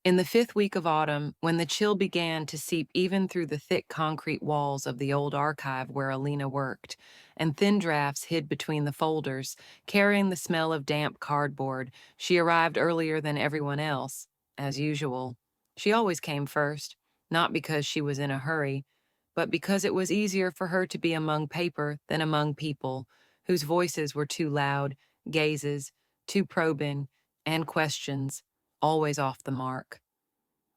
In the fifth week of autumn, when the chill began to seep even through the thick concrete walls of the old archive where Alina worked, and thin drafts hid between the folders, carrying the smell of damp cardboard, she arrived earlier than everyone else, as usual. She always came first, not because she was in a hurry, but because it was easier for her to be among paper than among people, whose voices were too loud, gazes, too probing, and questions, always off the mark.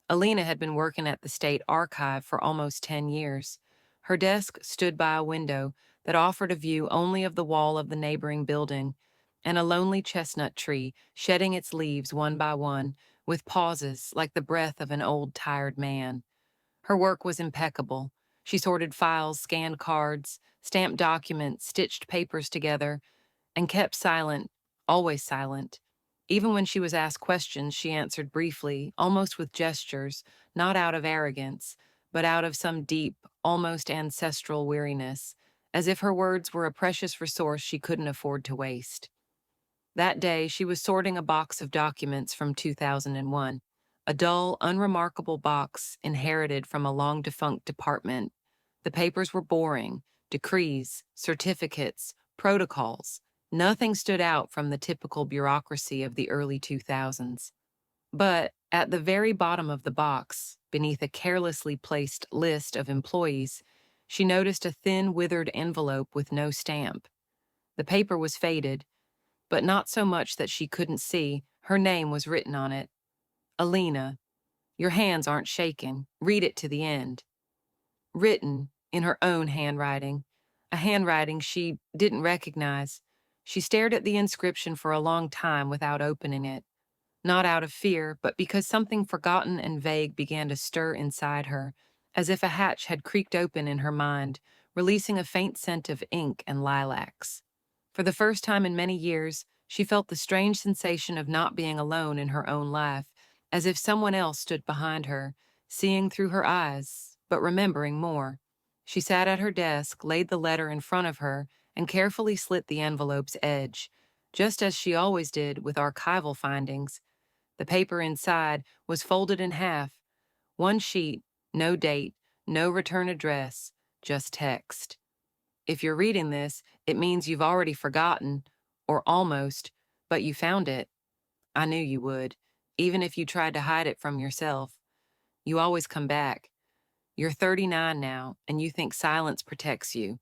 Alina had been working at the state archive for almost 10 years. Her desk stood by a window that offered a view only of the wall of the neighboring building and a lonely chestnut tree shedding its leaves one by one with pauses like the breath of an old tired man. Her work was impeccable. She sorted files, scanned cards, stamped documents, stitched papers together, and kept silent, always silent. Even when she was asked questions, she answered briefly, almost with gestures, not out of arrogance, but out of some deep, almost ancestral weariness, as if her words were a precious resource she couldn't afford to waste. That day, she was sorting a box of documents from 2001, a dull, unremarkable box inherited from a long-defunct department. The papers were boring, decrees, certificates, protocols. Nothing stood out from the typical bureaucracy of the early 2000s. But at the very bottom of the box, beneath a carelessly placed list of employees, she noticed a thin, withered envelope with no stamp. The paper was faded, but not so much that she couldn't see. Her name was written on it. Alina. Your hands aren't shaking. Read it to the end. Written in her own handwriting, a handwriting she didn't recognize. She stared at the inscription for a long time without opening it, not out of fear, but because something forgotten and vague began to stir inside her, as if a hatch had creaked open in her mind, releasing a faint scent of ink and lilacs. For the first time in many years, she felt the strange sensation of not being alone in her own life, as if someone else stood behind her, seeing through her eyes, but remembering more. She sat at her desk, laid the letter in front of her, and carefully slit the envelope's edge, just as she always did with archival findings. The paper inside was folded in half. One sheet, no date, no return address, just text. If you're reading this, it means you've already forgotten, or almost, but you found it. I knew you would, even if you tried to hide it from yourself. You always come back. You're 39 now, and you think silence protects you.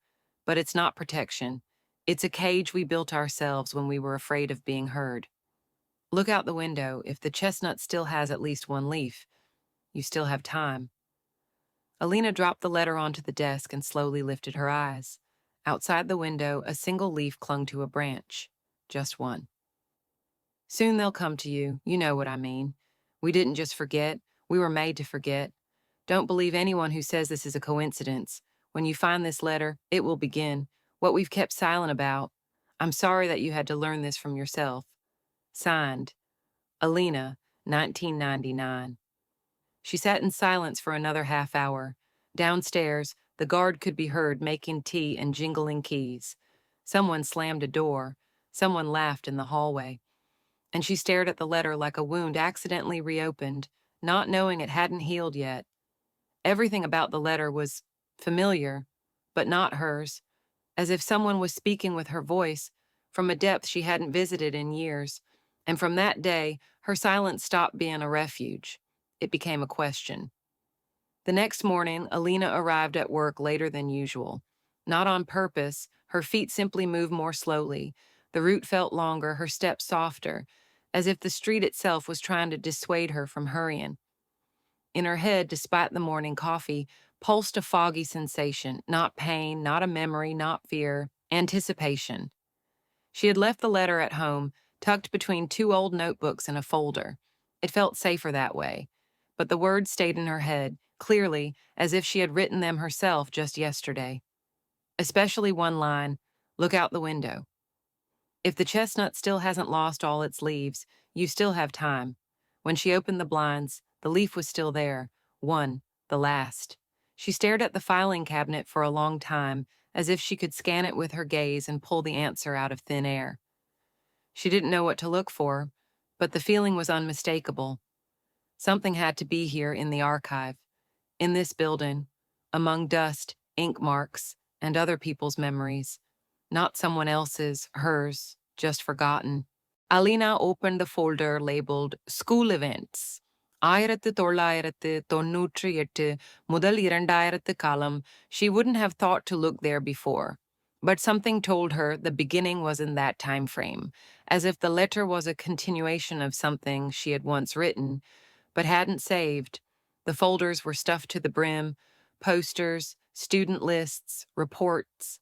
But it's not protection. It's a cage we built ourselves when we were afraid of being heard. Look out the window. If the chestnut still has at least one leaf, you still have time. Alina dropped the letter onto the desk and slowly lifted her eyes. Outside the window, a single leaf clung to a branch. Just one. Soon they'll come to you. You know what I mean. We didn't just forget. We were made to forget. Don't believe anyone who says this is a coincidence. When you find this letter, it will begin. What we've kept silent about. I'm sorry that you had to learn this from yourself. Signed, Alina, 1999. She sat in silence for another half hour. Downstairs, the guard could be heard making tea and jingling keys. Someone slammed a door. Someone laughed in the hallway. And she stared at the letter like a wound accidentally reopened, not knowing it hadn't healed yet. Everything about the letter was familiar, but not hers, as if someone was speaking with her voice from a depth she hadn't visited in years. And from that day, her silence stopped being a refuge. It became a question. The next morning, Alina arrived at work later than usual. Not on purpose, her feet simply moved more slowly. The route felt longer, her steps softer, as if the street itself was trying to dissuade her from hurrying. In her head, despite the morning coffee, pulsed a foggy sensation, not pain, not a memory, not fear, anticipation. She had left the letter at home, tucked between two old notebooks in a folder. It felt safer that way. But the words stayed in her head, clearly, as if she had written them herself just yesterday. Especially one line, look out the window. If the chestnut still hasn't lost all its leaves, you still have time. When she opened the blinds, the leaf was still there. One, the last. She stared at the filing cabinet for a long time, as if she could scan it with her gaze and pull the answer out of thin air. She didn't know what to look for, but the feeling was unmistakable. Something had to be here in the archive, in this building, among dust, ink marks, and other people's memories. Not someone else's, hers, just forgotten. Alina opened the folder labeled School Events. 1998 முதல் 2000 காலம். She wouldn't have thought to look there before. But something told her the beginning was in that time frame, as if the letter was a continuation of something she had once written, but hadn't saved. The folders were stuffed to the brim, posters, student lists, reports,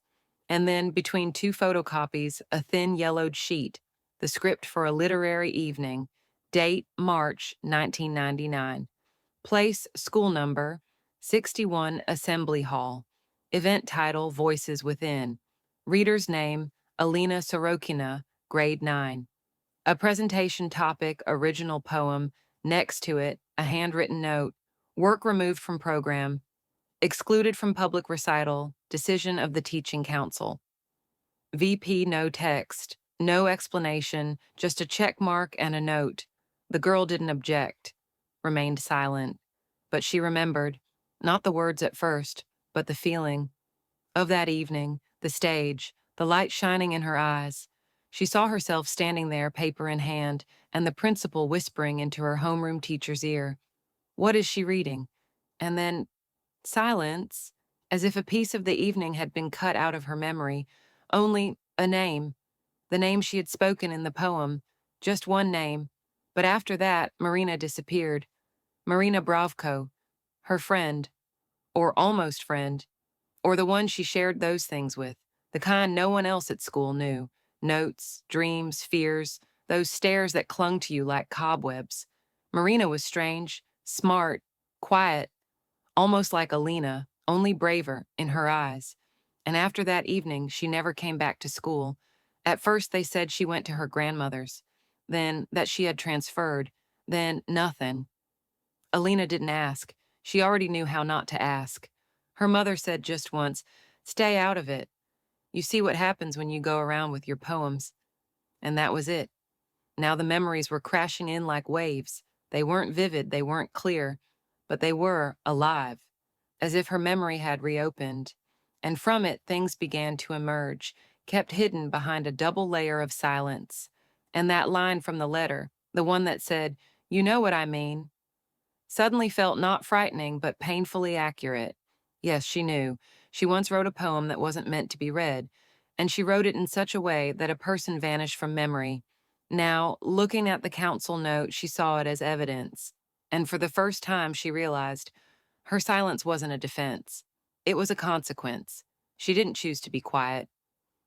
and then between two photocopies, a thin yellowed sheet, the script for a literary evening, date March 1999, place school number 61 Assembly Hall, event title Voices Within, reader's name Alina Sorokina, grade 9. A presentation topic, original poem, next to it, a handwritten note, work removed from program, excluded from public recital, decision of the teaching council. VP no text, no explanation, just a check mark and a note. The girl didn't object, remained silent, but she remembered, not the words at first, but the feeling of that evening, the stage, the light shining in her eyes. She saw herself standing there, paper in hand, and the principal whispering into her homeroom teacher's ear, "What is she reading?" And then silence, as if a piece of the evening had been cut out of her memory, only a name, the name she had spoken in the poem, just one name. But after that, Marina disappeared. Marina Bravko, her friend, or almost friend, or the one she shared those things with, the kind no one else at school knew. Notes, dreams, fears, those stares that clung to you like cobwebs. Marina was strange, smart, quiet, almost like Alina, only braver in her eyes. And after that evening, she never came back to school. At first, they said she went to her grandmother's, then that she had transferred, then nothing. Alina didn't ask. She already knew how not to ask. Her mother said just once, "Stay out of it. You see what happens when you go around with your poems." And that was it. Now the memories were crashing in like waves. They weren't vivid, they weren't clear, but they were alive, as if her memory had reopened. And from it, things began to emerge, kept hidden behind a double layer of silence. And that line from the letter, the one that said, "You know what I mean," suddenly felt not frightening, but painfully accurate. Yes, she knew. She once wrote a poem that wasn't meant to be read, and she wrote it in such a way that a person vanished from memory. Now, looking at the council note, she saw it as evidence. And for the first time, she realized her silence wasn't a defense. It was a consequence. She didn't choose to be quiet.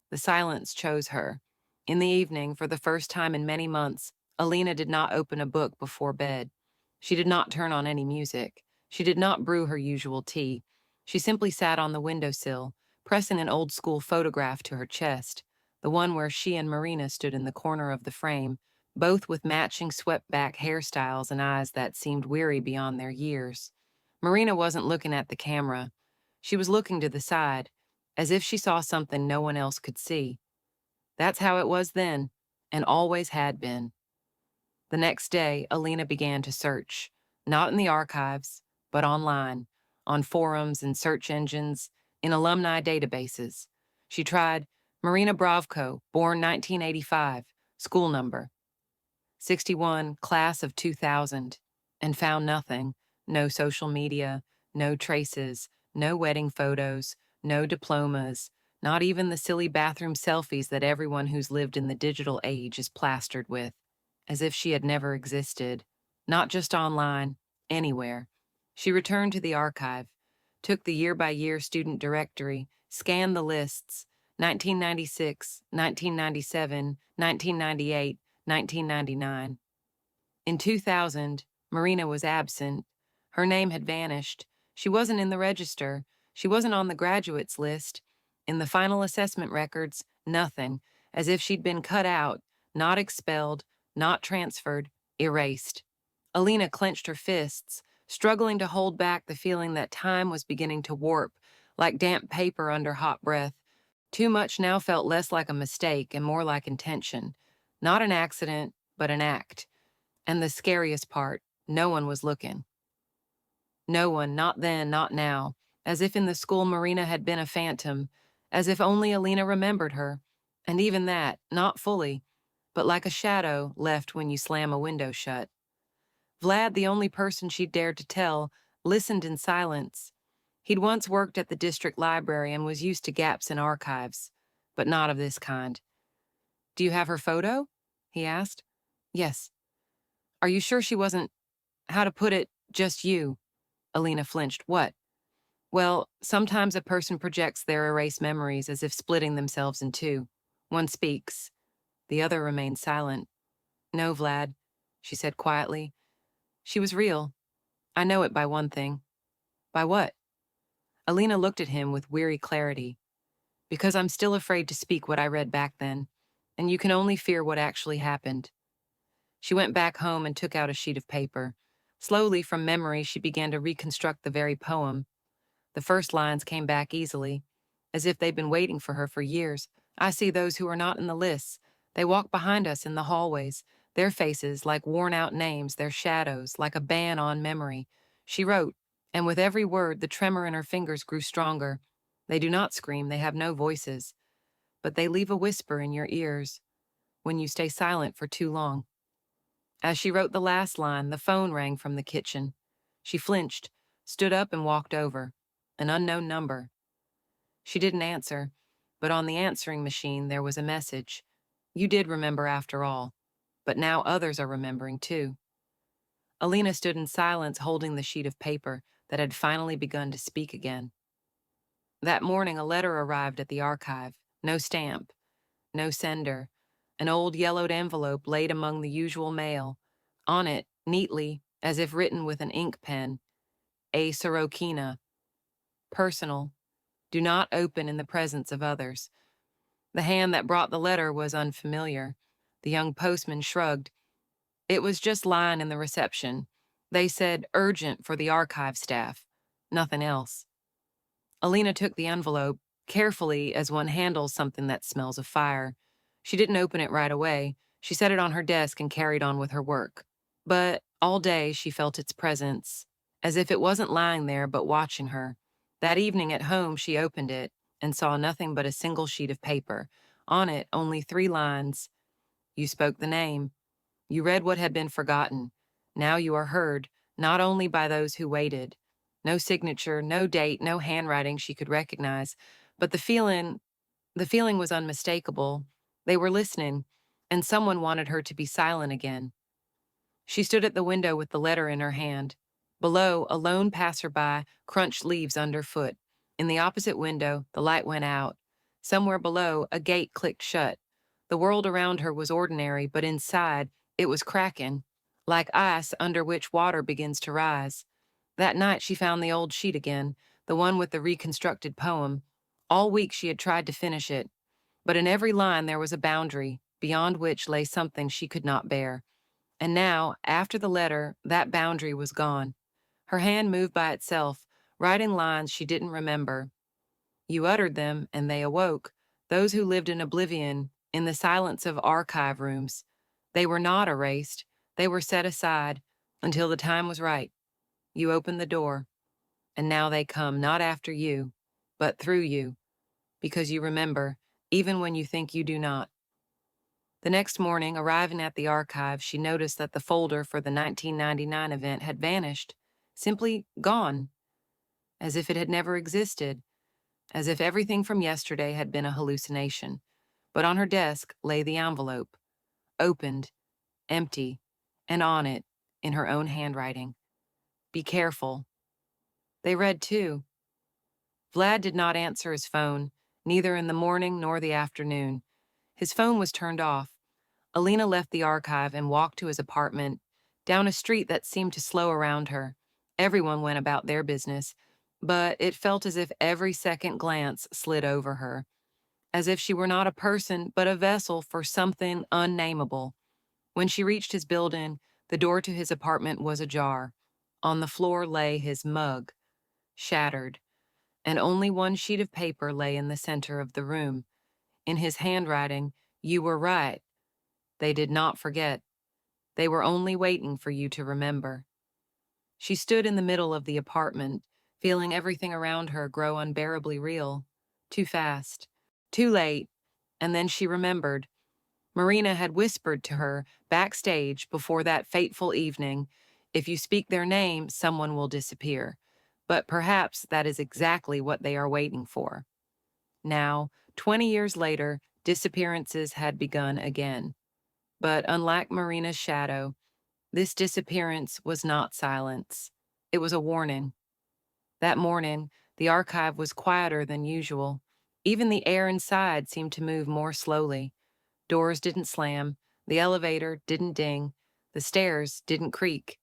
The silence chose her. In the evening, for the first time in many months, Alina did not open a book before bed. She did not turn on any music. She did not brew her usual tea. She simply sat on the windowsill, pressing an old-school photograph to her chest, the one where she and Marina stood in the corner of the frame, both with matching swept-back hairstyles and eyes that seemed weary beyond their years. Marina wasn't looking at the camera. She was looking to the side, as if she saw something no one else could see. That's how it was then, and always had been. The next day, Alina began to search, not in the archives, but online, on forums and search engines, in alumni databases. She tried Marina Bravko, born 1985, school number 61, class of 2000, and found nothing. No social media, no traces, no wedding photos, no diplomas, not even the silly bathroom selfies that everyone who's lived in the digital age is plastered with, as if she had never existed, not just online, anywhere. She returned to the archive, took the year-by-year student directory, scanned the lists, 1996, 1997, 1998, 1999. In 2000, Marina was absent. Her name had vanished. She wasn't in the register. She wasn't on the graduates list. In the final assessment records, nothing, as if she'd been cut out, not expelled, not transferred, erased. Alina clenched her fists, struggling to hold back the feeling that time was beginning to warp, like damp paper under hot breath. Too much now felt less like a mistake and more like intention. Not an accident, but an act. And the scariest part, No one was looking. No one, not then, not now, as if in the school Marina had been a phantom, as if only Alina remembered her, and even that, not fully, but like a shadow left when you slam a window shut. Vlad, the only person she'd dared to tell, listened in silence. He'd once worked at the district library and was used to gaps in archives, but not of this kind. "Do you have her photo?" he asked. "Yes." "Are you sure she wasn't, how to put it, just you?" Alina flinched. "What?" "Well, sometimes a person projects their erased memories as if splitting themselves in two. One speaks. The other remains silent. No, Vlad," she said quietly. "She was real. I know it by one thing." "By what?" Alina looked at him with weary clarity. "Because I'm still afraid to speak what I read back then, and you can only fear what actually happened." She went back home and took out a sheet of paper. Slowly, from memory, she began to reconstruct the very poem. The first lines came back easily, as if they'd been waiting for her for years. "I see those who are not in the lists. They walk behind us in the hallways, their faces like worn-out names, their shadows like a ban on memory." She wrote, and with every word, the tremor in her fingers grew stronger. "They do not scream, they have no voices, but they leave a whisper in your ears when you stay silent for too long." As she wrote the last line, the phone rang from the kitchen. She flinched, stood up and walked over. An unknown number. She didn't answer, but on the answering machine there was a message. "You did remember after all, but now others are remembering too." Alina stood in silence holding the sheet of paper that had finally begun to speak again. That morning a letter arrived at the archive. No stamp, no sender. An old yellowed envelope laid among the usual mail. On it, neatly, as if written with an ink pen, "A. Sorokina. Personal. Do not open in the presence of others." The hand that brought the letter was unfamiliar. The young postman shrugged. "It was just lying in the reception. They said urgent for the archive staff. Nothing else." Alina took the envelope, carefully as one handles something that smells of fire. She didn't open it right away. She set it on her desk and carried on with her work. But all day she felt its presence, as if it wasn't lying there but watching her. That evening at home she opened it and saw nothing but a single sheet of paper. On it, only 3 lines. "You spoke the name. You read what had been forgotten. Now you are heard, not only by those who waited." No signature, no date, no handwriting she could recognize, but the feeling was unmistakable. They were listening, and someone wanted her to be silent again. She stood at the window with the letter in her hand. Below, a lone passerby crunched leaves underfoot. In the opposite window, the light went out. Somewhere below, a gate clicked shut. The world around her was ordinary, but inside, it was cracking, like ice under which water begins to rise. That night, she found the old sheet again, the one with the reconstructed poem. All week she had tried to finish it, but in every line there was a boundary, beyond which lay something she could not bear. And now, after the letter, that boundary was gone. Her hand moved by itself, writing lines she didn't remember. "You uttered them, and they awoke, those who lived in oblivion, in the silence of archive rooms. They were not erased, they were set aside, until the time was right. You opened the door, and now they come not after you, but through you, because you remember, even when you think you do not." The next morning, arriving at the archive, she noticed that the folder for the 1999 event had vanished, simply gone, as if it had never existed, as if everything from yesterday had been a hallucination. But on her desk lay the envelope, opened, empty, and on it, in her own handwriting, "Be careful." They read too. Vlad did not answer his phone, neither in the morning nor the afternoon. His phone was turned off. Alina left the archive and walked to his apartment, down a street that seemed to slow around her. Everyone went about their business, but it felt as if every second glance slid over her, as if she were not a person but a vessel for something unnameable. When she reached his building, the door to his apartment was ajar. On the floor lay his mug, shattered, and only one sheet of paper lay in the center of the room. In his handwriting, "You were right. They did not forget. They were only waiting for you to remember." She stood in the middle of the apartment, feeling everything around her grow unbearably real. Too fast. Too late. And then she remembered. Marina had whispered to her backstage before that fateful evening, "If you speak their name, someone will disappear." But perhaps that is exactly what they are waiting for. Now, 20 years later, disappearances had begun again. But unlike Marina's shadow, this disappearance was not silence. It was a warning. That morning, the archive was quieter than usual. Even the air inside seemed to move more slowly. Doors didn't slam, the elevator didn't ding, the stairs didn't creak.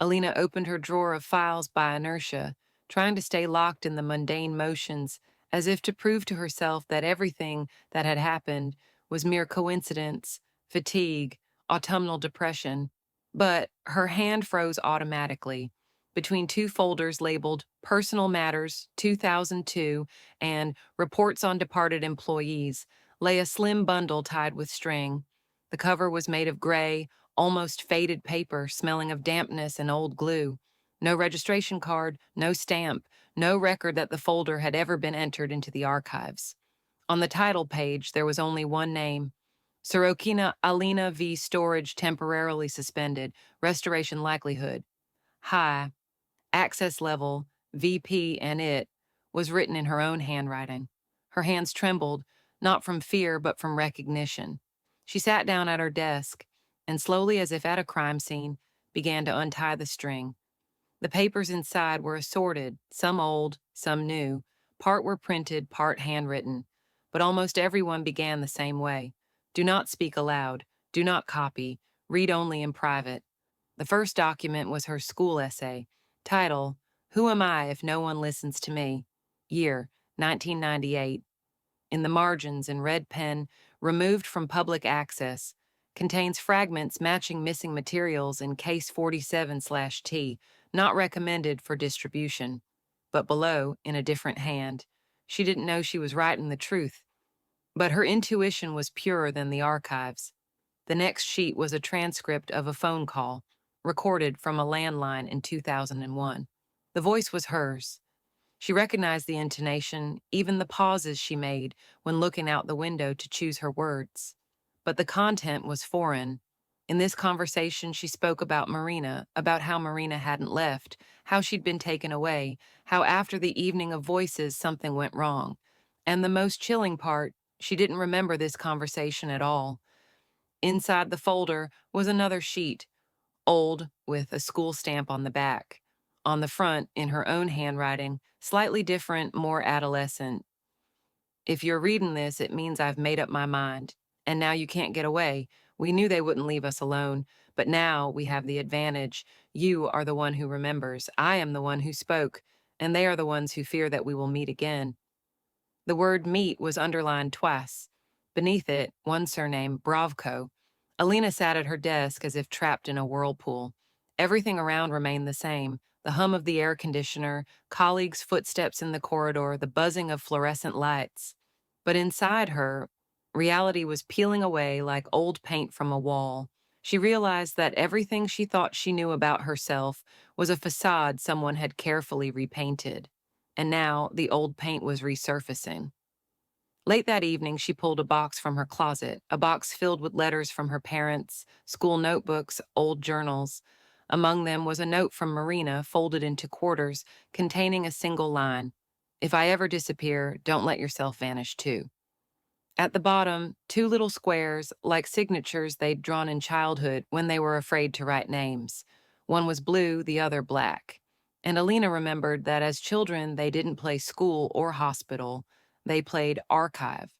Alina opened her drawer of files by inertia, trying to stay locked in the mundane motions, as if to prove to herself that everything that had happened was mere coincidence, fatigue, autumnal depression. But her hand froze automatically. Between two folders labeled Personal Matters 2002 and Reports on Departed Employees lay a slim bundle tied with string. The cover was made of gray, almost faded paper smelling of dampness and old glue. No registration card, no stamp, no record that the folder had ever been entered into the archives. On the title page, there was only one name: Sorokina Alina v. Storage temporarily suspended, restoration likelihood. High, access level, VP and it, was written in her own handwriting. Her hands trembled, not from fear but from recognition. She sat down at her desk and slowly, as if at a crime scene, began to untie the string. The papers inside were assorted, some old, some new. Part were printed, part handwritten. But almost everyone began the same way. Do not speak aloud. Do not copy. Read only in private. The first document was her school essay. Title: Who Am I If No One Listens to Me? Year: 1998. In the margins, in red pen, removed from public access, contains fragments matching missing materials in case 47/T, not recommended for distribution. But below, in a different hand, she didn't know she was writing the truth. But her intuition was purer than the archives. The next sheet was a transcript of a phone call, recorded from a landline in 2001. The voice was hers. She recognized the intonation, even the pauses she made when looking out the window to choose her words. But the content was foreign. In this conversation, she spoke about Marina, about how Marina hadn't left, how she'd been taken away, how after the evening of voices something went wrong. And the most chilling part, she didn't remember this conversation at all. Inside the folder was another sheet, old, with a school stamp on the back. On the front, in her own handwriting, slightly different, more adolescent: "If you're reading this, it means I've made up my mind. And now you can't get away. We knew they wouldn't leave us alone, but now we have the advantage. You are the one who remembers. I am the one who spoke, and they are the ones who fear that we will meet again." The word meet was underlined twice. Beneath it, one surname, Bravko. Alina sat at her desk as if trapped in a whirlpool. Everything around remained the same: the hum of the air conditioner, colleagues' footsteps in the corridor, the buzzing of fluorescent lights. But inside her, reality was peeling away like old paint from a wall. She realized that everything she thought she knew about herself was a facade someone had carefully repainted. And now the old paint was resurfacing. Late that evening, she pulled a box from her closet, a box filled with letters from her parents, school notebooks, old journals. Among them was a note from Marina, folded into quarters, containing a single line: "If I ever disappear, don't let yourself vanish too." At the bottom, two little squares, like signatures they'd drawn in childhood when they were afraid to write names. One was blue, the other black. And Alina remembered that as children, they didn't play school or hospital. They played archive.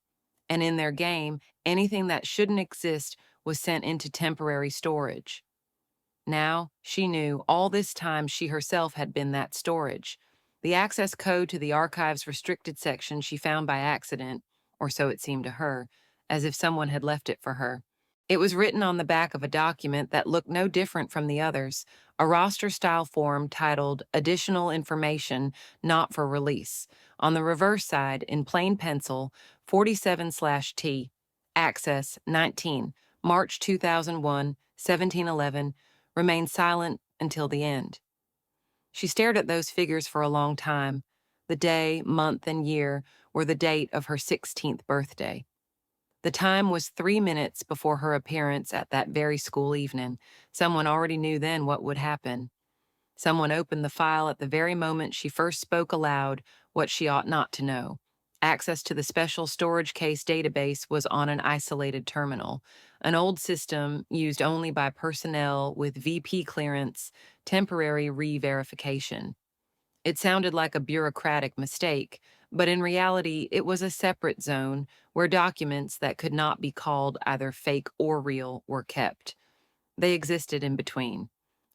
And in their game, anything that shouldn't exist was sent into temporary storage. Now, she knew all this time she herself had been that storage. The access code to the archive's restricted section she found by accident, or so it seemed to her, as if someone had left it for her. It was written on the back of a document that looked no different from the others, a roster-style form titled Additional Information Not for Release. On the reverse side, in plain pencil, 47/T, Access 19, March 2001, 1711, remained silent until the end. She stared at those figures for a long time. The day, month, and year were the date of her 16th birthday. The time was 3 minutes before her appearance at that very school evening. Someone already knew then what would happen. Someone opened the file at the very moment she first spoke aloud what she ought not to know. Access to the special storage case database was on an isolated terminal, an old system used only by personnel with VP clearance, temporary re-verification. It sounded like a bureaucratic mistake, but in reality, it was a separate zone where documents that could not be called either fake or real were kept. They existed in between.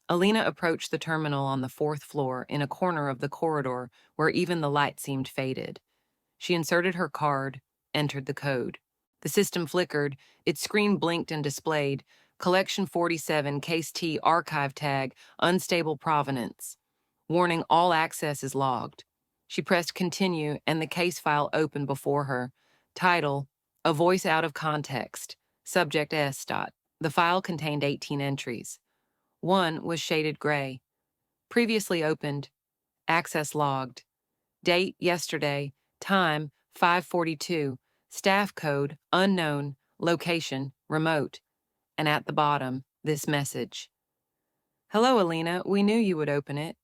Alina approached the terminal on the fourth floor in a corner of the corridor where even the light seemed faded. She inserted her card, entered the code. The system flickered, its screen blinked and displayed Collection 47, Case T, Archive Tag, Unstable Provenance. Warning, all access is logged. She pressed Continue, and the case file opened before her. Title, A Voice Out of Context. Subject S. The file contained 18 entries. One was shaded gray. Previously opened. Access logged. Date, yesterday. Time, 5:42. Staff code, unknown. Location, remote. And at the bottom, this message. Hello, Alina. We knew you would open it.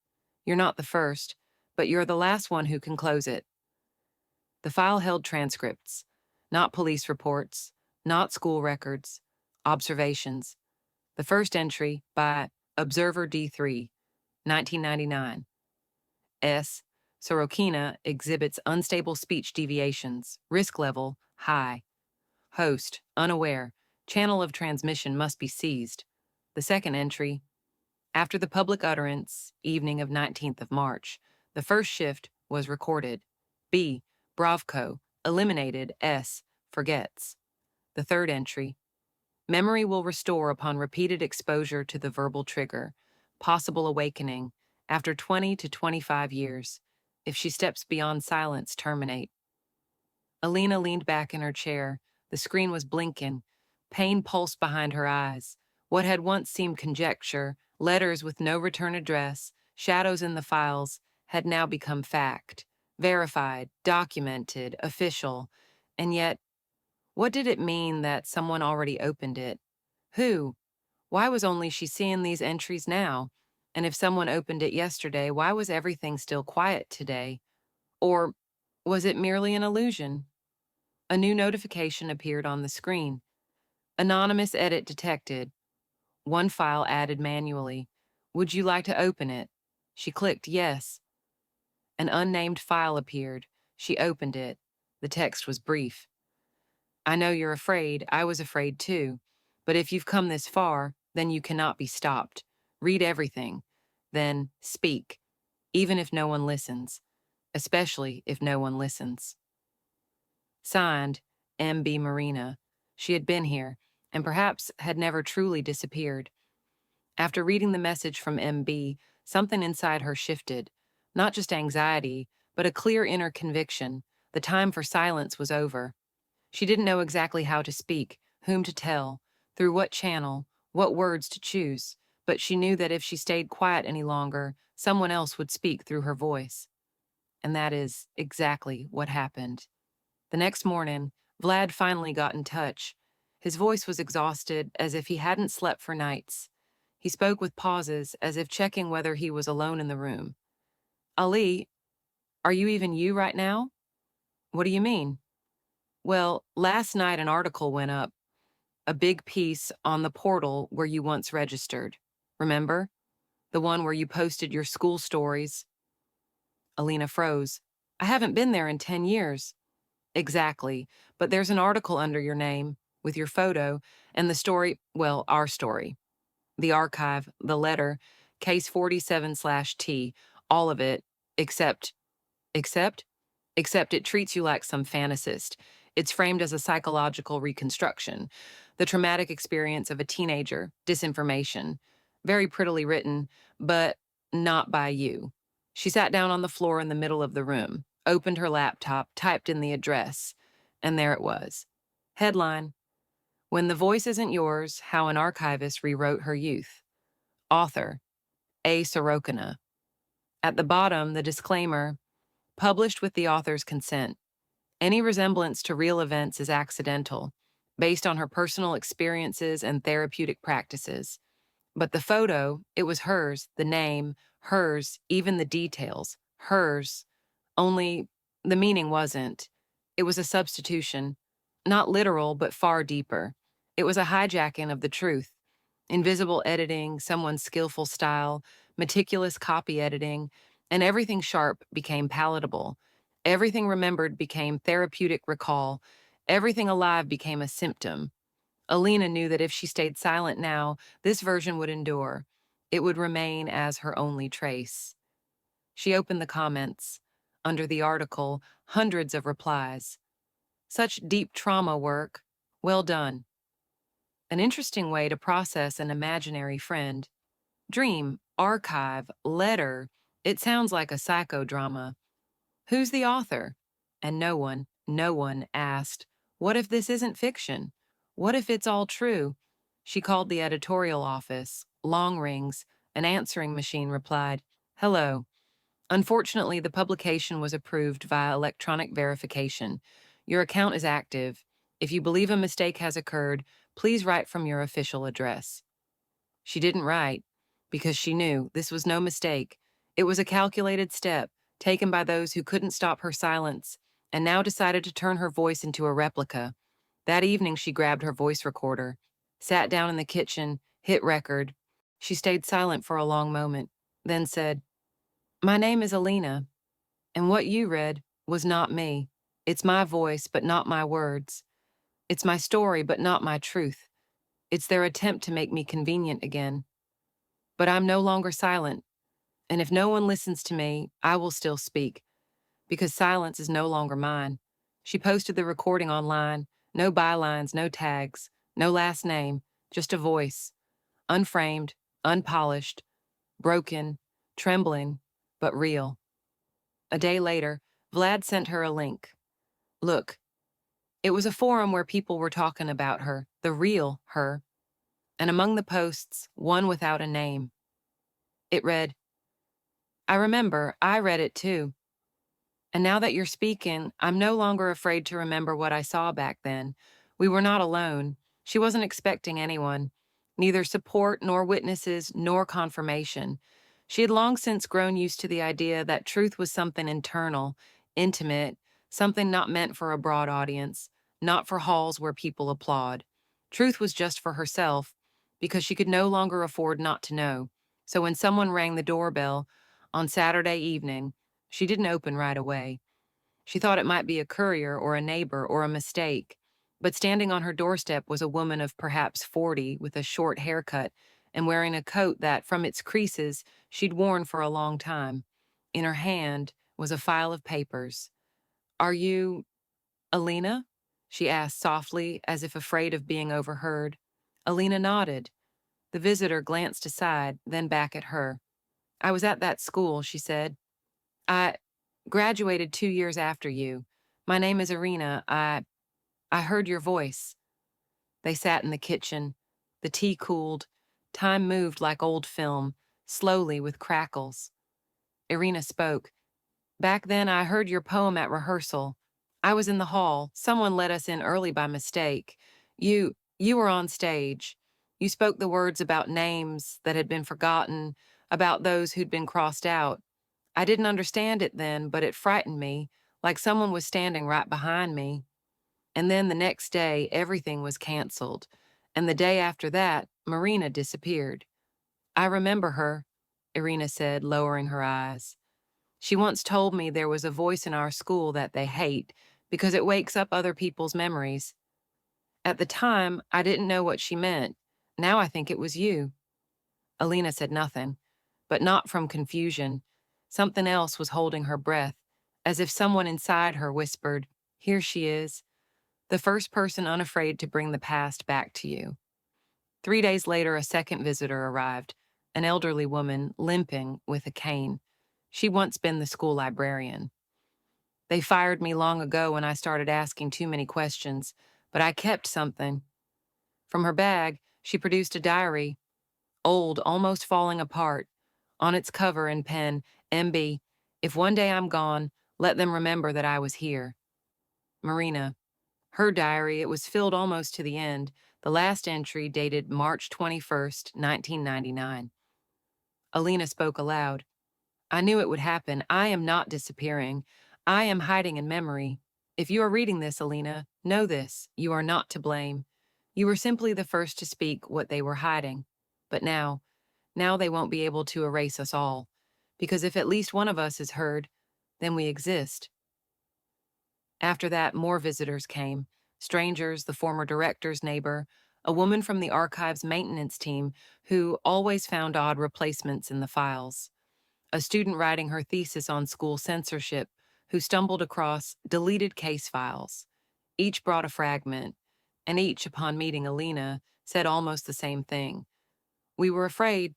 You're not the first, but you're the last one who can close it. The file held transcripts, not police reports, not school records, observations. The first entry by Observer D3, 1999. S. Sorokina exhibits unstable speech deviations, risk level high. Host, unaware, channel of transmission must be seized. The second entry, after the public utterance, evening of 19th of March, the first shift was recorded. B. Bravco, eliminated. S. Forgets. The third entry, memory will restore upon repeated exposure to the verbal trigger. Possible awakening, after 20 to 25 years. If she steps beyond silence, terminate. Alina leaned back in her chair. The screen was blinking. Pain pulsed behind her eyes. What had once seemed conjecture, letters with no return address, shadows in the files, had now become fact. Verified, documented, official. And yet, what did it mean that someone already opened it? Who? Why was only she seeing these entries now? And if someone opened it yesterday, why was everything still quiet today? Or was it merely an illusion? A new notification appeared on the screen. Anonymous edit detected. One file added manually. Would you like to open it? She clicked yes. An unnamed file appeared. She opened it. The text was brief. I know you're afraid. I was afraid too. But if you've come this far, then you cannot be stopped. Read everything. Then speak, even if no one listens, especially if no one listens. Signed, M.B. Marina. She had been here, and perhaps had never truly disappeared. After reading the message from M.B., something inside her shifted. Not just anxiety, but a clear inner conviction. The time for silence was over. She didn't know exactly how to speak, whom to tell, through what channel, what words to choose, but she knew that if she stayed quiet any longer, someone else would speak through her voice. And that is exactly what happened. The next morning, Vlad finally got in touch. His voice was exhausted, as if he hadn't slept for nights. He spoke with pauses, as if checking whether he was alone in the room. Ali, are you even you right now? What do you mean? Well, last night an article went up, a big piece on the portal where you once registered. Remember? The one where you posted your school stories. Alina froze. I haven't been there in 10 years. Exactly, but there's an article under your name, with your photo, and the story, well, our story. The archive, the letter, case 47/T, all of it, except, except? Except it treats you like some fantasist. It's framed as a psychological reconstruction, the traumatic experience of a teenager, disinformation. Very prettily written, but not by you. She sat down on the floor in the middle of the room, opened her laptop, typed in the address, and there it was. Headline, When the Voice Isn't Yours, How an Archivist Rewrote Her Youth. Author, A. Sorokina. At the bottom, the disclaimer, published with the author's consent. Any resemblance to real events is accidental, based on her personal experiences and therapeutic practices. But the photo, it was hers, the name, hers, even the details, hers. Only the meaning wasn't. It was a substitution, not literal, but far deeper. It was a hijacking of the truth. Invisible editing, someone's skillful style, meticulous copy editing, and everything sharp became palatable. Everything remembered became therapeutic recall. Everything alive became a symptom. Alina knew that if she stayed silent now, this version would endure. It would remain as her only trace. She opened the comments. Under the article, hundreds of replies. Such deep trauma work. Well done. An interesting way to process an imaginary friend. Dream, archive, letter. It sounds like a psychodrama. Who's the author? And no one asked, what if this isn't fiction? What if it's all true? She called the editorial office. Long rings. An answering machine replied, hello. Unfortunately, the publication was approved via electronic verification. Your account is active. If you believe a mistake has occurred, please write from your official address. She didn't write because she knew this was no mistake. It was a calculated step taken by those who couldn't stop her silence and now decided to turn her voice into a replica. That evening, she grabbed her voice recorder, sat down in the kitchen, hit record. She stayed silent for a long moment, then said, my name is Alina, and what you read was not me. It's my voice, but not my words. It's my story, but not my truth. It's their attempt to make me convenient again. But I'm no longer silent, and if no one listens to me, I will still speak, because silence is no longer mine. She posted the recording online, no bylines, no tags, no last name, just a voice, unframed, unpolished, broken, trembling, but real. A day later, Vlad sent her a link. Look, it was a forum where people were talking about her, the real her, and among the posts, one without a name. It read, I remember, I read it too. And now that you're speaking, I'm no longer afraid to remember what I saw back then. We were not alone. She wasn't expecting anyone, neither support nor witnesses nor confirmation. She had long since grown used to the idea that truth was something internal, intimate, something not meant for a broad audience, not for halls where people applaud. Truth was just for herself, because she could no longer afford not to know. So when someone rang the doorbell on Saturday evening, she didn't open right away. She thought it might be a courier or a neighbor or a mistake, but standing on her doorstep was a woman of perhaps 40 with a short haircut and wearing a coat that, from its creases, she'd worn for a long time. In her hand was a file of papers. Are you Alina? She asked softly, as if afraid of being overheard. Alina nodded. The visitor glanced aside, then back at her. I was at that school, she said. I graduated 2 years after you. My name is Arena. I heard your voice. They sat in the kitchen. The tea cooled. Time moved like old film, slowly with crackles. Irina spoke. Back then, I heard your poem at rehearsal. I was in the hall. Someone let us in early by mistake. You were on stage. You spoke the words about names that had been forgotten, about those who'd been crossed out. I didn't understand it then, but it frightened me, like someone was standing right behind me. And then the next day, everything was canceled. And the day after that, Marina disappeared. I remember her, Irina said, lowering her eyes. She once told me there was a voice in our school that they hate because it wakes up other people's memories. At the time, I didn't know what she meant. Now I think it was you. Alina said nothing, but not from confusion. Something else was holding her breath, as if someone inside her whispered, here she is, the first person unafraid to bring the past back to you. 3 days later, a second visitor arrived, an elderly woman, limping, with a cane. She'd once been the school librarian. They fired me long ago when I started asking too many questions, but I kept something. From her bag, she produced a diary, old, almost falling apart. On its cover in pen, MB, if one day I'm gone, let them remember that I was here. Marina, her diary, it was filled almost to the end, the last entry dated March 21st, 1999. Alina spoke aloud. I knew it would happen. I am not disappearing. I am hiding in memory. If you are reading this, Alina, know this. You are not to blame. You were simply the first to speak what they were hiding. But now they won't be able to erase us all. Because if at least one of us is heard, then we exist. After that, more visitors came. Strangers, the former director's neighbor, a woman from the archive's maintenance team who always found odd replacements in the files, a student writing her thesis on school censorship who stumbled across deleted case files. Each brought a fragment, and each, upon meeting Alina, said almost the same thing. We were afraid,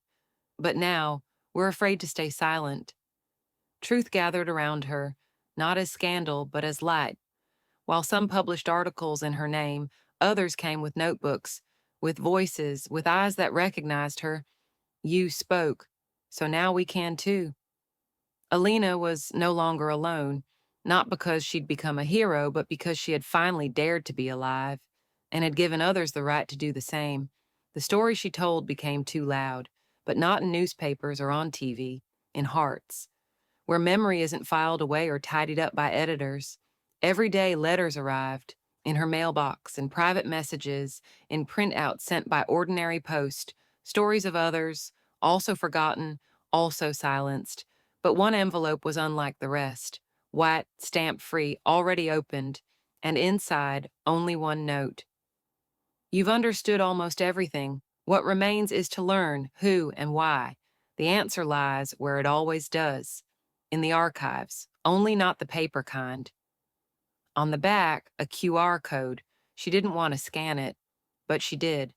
but now we're afraid to stay silent. Truth gathered around her, not as scandal, but as light. While some published articles in her name, others came with notebooks, with voices, with eyes that recognized her. You spoke, so now we can too. Alina was no longer alone, not because she'd become a hero, but because she had finally dared to be alive and had given others the right to do the same. The story she told became too loud, but not in newspapers or on TV, in hearts, where memory isn't filed away or tidied up by editors. Every day letters arrived, in her mailbox, in private messages, in printouts sent by ordinary post, stories of others, also forgotten, also silenced. But one envelope was unlike the rest, white, stamp-free, already opened, and inside only one note. You've understood almost everything. What remains is to learn who and why. The answer lies where it always does, in the archives, only not the paper kind. On the back, a QR code. She didn't want to scan it, but she did.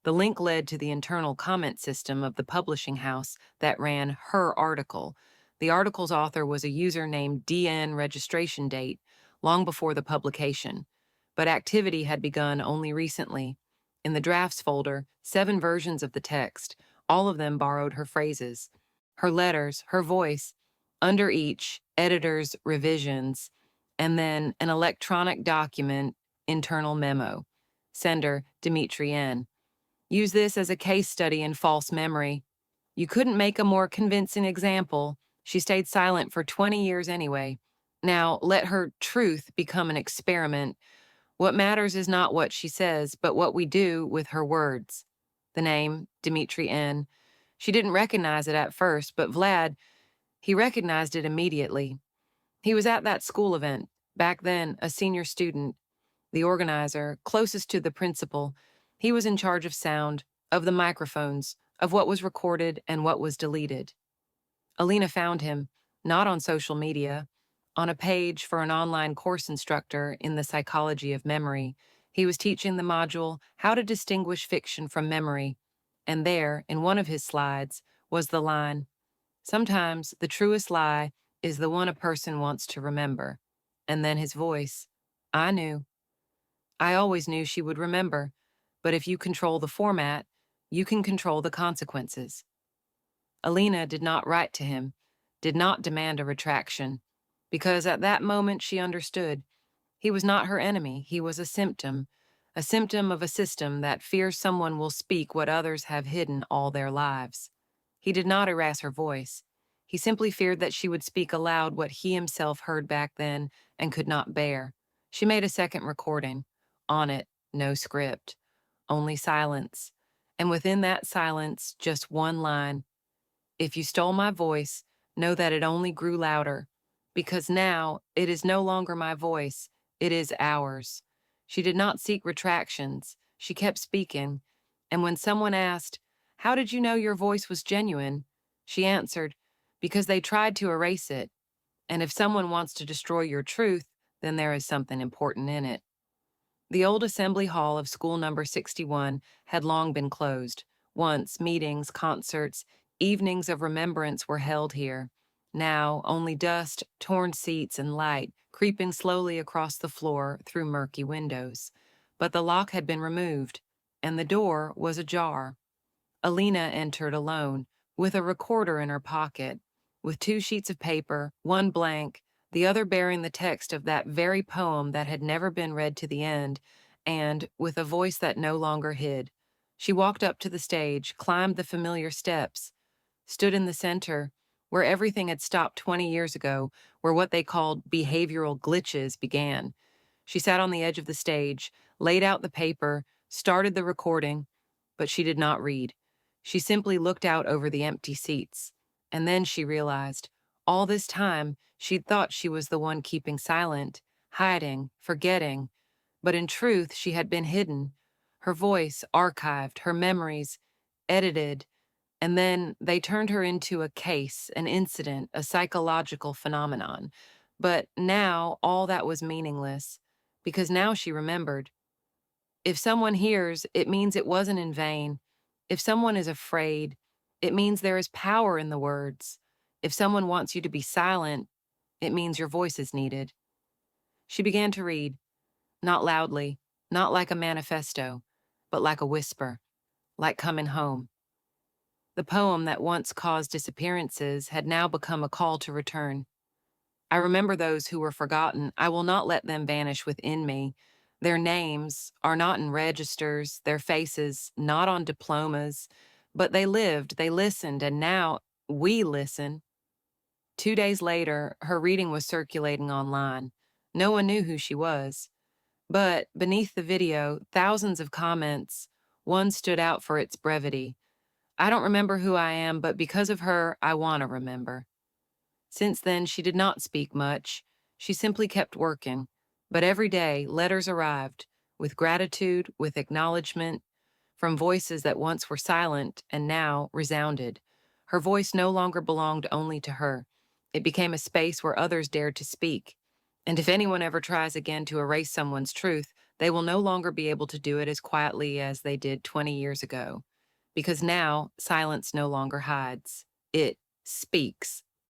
The link led to the internal comment system of the publishing house that ran her article. The article's author was a user named DN registration date, long before the publication. But activity had begun only recently. In the drafts folder, 7 versions of the text, all of them borrowed her phrases, her letters, her voice. Under each, editor's revisions, and then an electronic document, internal memo. Sender, Dimitri N. Use this as a case study in false memory. You couldn't make a more convincing example. She stayed silent for 20 years anyway. Now, let her truth become an experiment. What matters is not what she says, but what we do with her words. The name, Dimitri N. She didn't recognize it at first, but Vlad, he recognized it immediately. He was at that school event, back then a senior student, the organizer, closest to the principal. He was in charge of sound, of the microphones, of what was recorded and what was deleted. Alina found him, not on social media, on a page for an online course instructor in the psychology of memory. He was teaching the module How to Distinguish Fiction from Memory, and there, in one of his slides, was the line, "Sometimes the truest lie is the one a person wants to remember." And then his voice, "I knew. I always knew she would remember, but if you control the format, you can control the consequences." Alina did not write to him, did not demand a retraction, because at that moment she understood. He was not her enemy, he was a symptom of a system that fears someone will speak what others have hidden all their lives. He did not erase her voice. He simply feared that she would speak aloud what he himself heard back then and could not bear. She made a second recording. On it, no script, only silence. And within that silence, just one line. If you stole my voice, know that it only grew louder, because now it is no longer my voice, it is ours. She did not seek retractions. She kept speaking. And when someone asked, "How did you know your voice was genuine?" she answered, "Because they tried to erase it. And if someone wants to destroy your truth, then there is something important in it." The old assembly hall of school number 61 had long been closed. Once, meetings, concerts, evenings of remembrance were held here. Now, only dust, torn seats, and light creeping slowly across the floor through murky windows. But the lock had been removed, and the door was ajar. Alina entered alone, with a recorder in her pocket. with two sheets of paper, one blank, the other bearing the text of that very poem that had never been read to the end, and with a voice that no longer hid. She walked up to the stage, climbed the familiar steps, stood in the center, where everything had stopped 20 years ago, where what they called behavioral glitches began. She sat on the edge of the stage, laid out the paper, started the recording, but she did not read. She simply looked out over the empty seats. And then she realized, all this time, she'd thought she was the one keeping silent, hiding, forgetting, but in truth, she had been hidden. Her voice archived, her memories edited, and then they turned her into a case, an incident, a psychological phenomenon. But now all that was meaningless, because now she remembered. If someone hears, it means it wasn't in vain. If someone is afraid, it means there is power in the words. If someone wants you to be silent, it means your voice is needed. She began to read, not loudly, not like a manifesto, but like a whisper, like coming home. The poem that once caused disappearances had now become a call to return. I remember those who were forgotten. I will not let them vanish within me. Their names are not in registers, their faces not on diplomas, but they lived, they listened, and now we listen. 2 days later, her reading was circulating online. No one knew who she was. But beneath the video, thousands of comments. One stood out for its brevity. I don't remember who I am, but because of her, I want to remember. Since then, she did not speak much. She simply kept working. But every day, letters arrived, with gratitude, with acknowledgement, from voices that once were silent and now resounded. Her voice no longer belonged only to her. It became a space where others dared to speak. And if anyone ever tries again to erase someone's truth, they will no longer be able to do it as quietly as they did 20 years ago. Because now, silence no longer hides. It speaks.